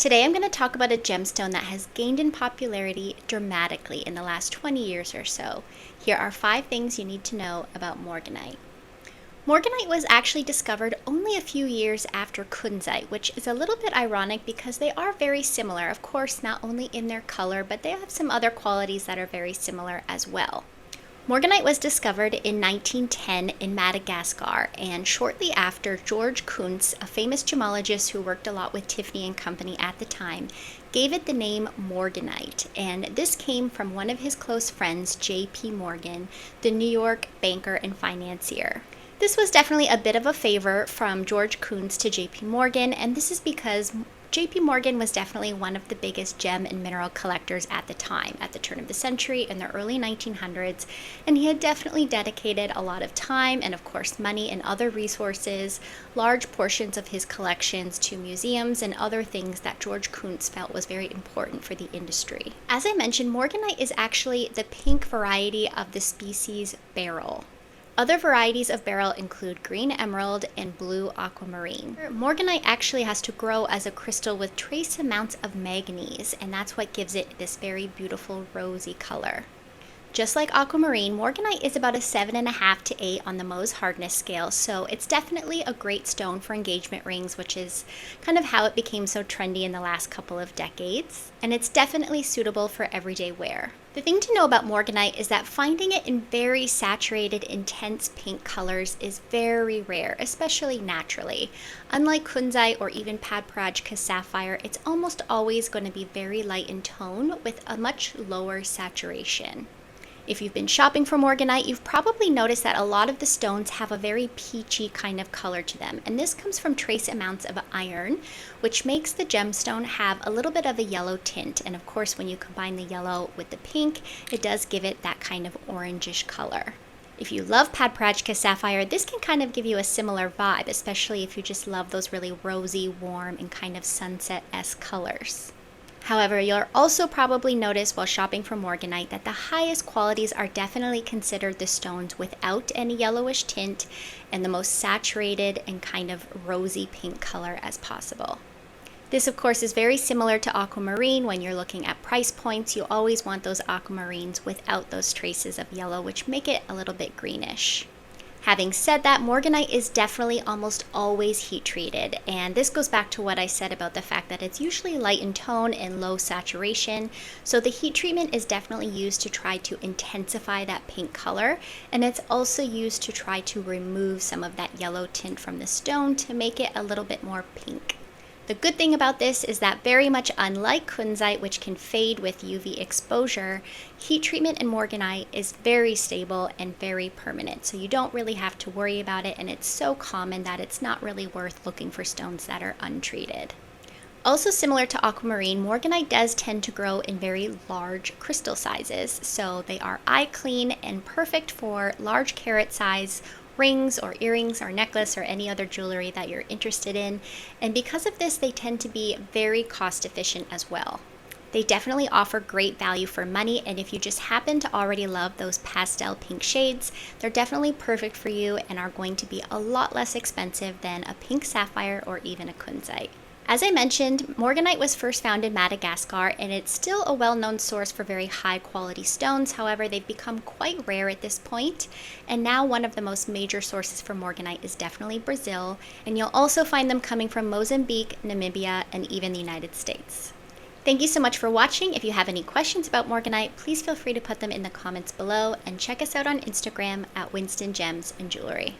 Today I'm going to talk about a gemstone that has gained in popularity dramatically in the last 20 years or so. Here are 5 things you need to know about Morganite. Morganite was actually discovered only a few years after kunzite, which is a little bit ironic because they are very similar. Of course, not only in their color, but they have some other qualities that are very similar as well. Morganite was discovered in 1910 in Madagascar, and shortly after, George Kunz, a famous gemologist who worked a lot with Tiffany and Company at the time, gave it the name Morganite, and this came from one of his close friends, J.P. Morgan, the New York banker and financier. This was definitely a bit of a favor from George Kunz to J.P. Morgan, and this is because J.P. Morgan was definitely one of the biggest gem and mineral collectors at the time, at the turn of the century in the early 1900s, and he had definitely dedicated a lot of time and, of course, money and other resources, large portions of his collections to museums and other things that George Kunz felt was very important for the industry. As I mentioned, Morganite is actually the pink variety of the species beryl. Other varieties of beryl include green emerald and blue aquamarine. Morganite actually has to grow as a crystal with trace amounts of manganese, and that's what gives it this very beautiful rosy color. Just like aquamarine, Morganite is about a 7.5 to 8 on the Mohs hardness scale, so it's definitely a great stone for engagement rings, which is kind of how it became so trendy in the last couple of decades, and it's definitely suitable for everyday wear. The thing to know about Morganite is that finding it in very saturated, intense pink colors is very rare, especially naturally. Unlike kunzite or even padparadscha sapphire, it's almost always going to be very light in tone with a much lower saturation. If you've been shopping for Morganite, you've probably noticed that a lot of the stones have a very peachy kind of color to them, and this comes from trace amounts of iron, which makes the gemstone have a little bit of a yellow tint, and of course when you combine the yellow with the pink, it does give it that kind of orangish color. If you love padparadscha sapphire, this can kind of give you a similar vibe, especially if you just love those really rosy, warm, and kind of sunset-esque colors. However, you'll also probably notice while shopping for Morganite that the highest qualities are definitely considered the stones without any yellowish tint and the most saturated and kind of rosy pink color as possible. This, of course, is very similar to aquamarine. When you're looking at price points, you always want those aquamarines without those traces of yellow, which make it a little bit greenish. Having said that, Morganite is definitely almost always heat treated, and this goes back to what I said about the fact that it's usually light in tone and low saturation, so the heat treatment is definitely used to try to intensify that pink color, and it's also used to try to remove some of that yellow tint from the stone to make it a little bit more pink. The good thing about this is that very much unlike kunzite, which can fade with UV exposure, heat treatment in Morganite is very stable and very permanent, so you don't really have to worry about it, and it's so common that it's not really worth looking for stones that are untreated. Also similar to aquamarine, Morganite does tend to grow in very large crystal sizes, so they are eye clean and perfect for large carat size rings or earrings or necklace or any other jewelry that you're interested in, and because of this they tend to be very cost efficient as well. They definitely offer great value for money, and if you just happen to already love those pastel pink shades, they're definitely perfect for you and are going to be a lot less expensive than a pink sapphire or even a kunzite. As I mentioned, Morganite was first found in Madagascar, and it's still a well-known source for very high-quality stones. However, they've become quite rare at this point, and now one of the most major sources for Morganite is definitely Brazil, and you'll also find them coming from Mozambique, Namibia, and even the United States. Thank you so much for watching. If you have any questions about Morganite, please feel free to put them in the comments below, and check us out on Instagram at Winston Gems and Jewelry.